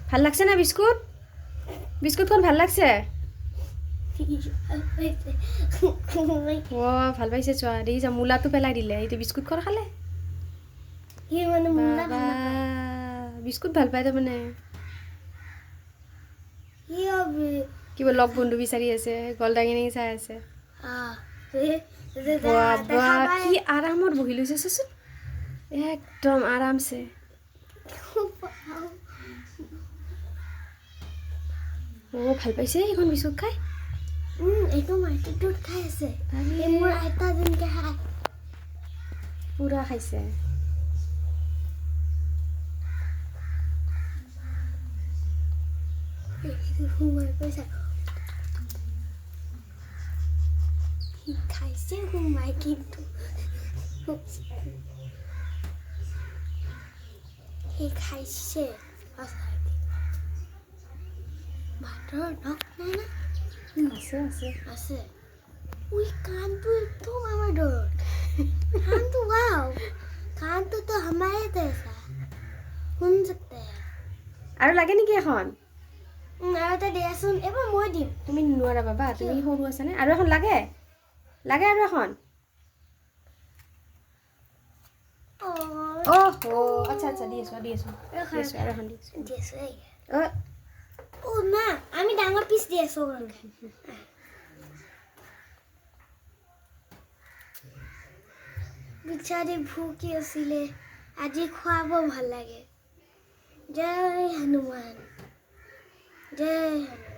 ভাল লাগছে না বিস্কুট? বিস্কুটখন ভাল লাগছে? ভাল পাইছে চোৱা দেখিছা মূলাটো পেলাই দিলে এইটো বিস্কুটখন খালে বিস্কুট ভাল পায় তাৰমানে কিবা লগ বন্ধু বিচাৰি আছে গল দাঙি দাঙি চাই আছে কি আৰামত বহি লৈছে চোন একদম আৰামছে ভাল পাইছে এইখন বিস্কুট খাই এইটো মাটিটোত খাই আছে মোৰ আইতা যেনকে খায় পুৰা খাইছে সোমাই পইচা সি খাইছে সোমাই কিন্তু সি খাইছে ভাতৰ নখ নাই না আছে আছে আছে উই कानটো একদম আমার ডর कान वाओ कान तो हमारे जैसा सुन सकते हैं আৰু লাগে নেকি এখন আৰু এটা দিয়াচোন এবাৰ মই দিম তুমি নোৱাৰা বাবা তুমি সৰু আছা নে আৰু এখন লাগে লাগে আৰু এখন আচ্ছা আচ্ছা দি আছো আৰু এখন দি আছো ও না আমি ডাঙৰ পিস দি আছো বিচাৰি ভুকি আছিলে আজি খোৱাব ভাল লাগে জয় হনুমান জয় হনুমান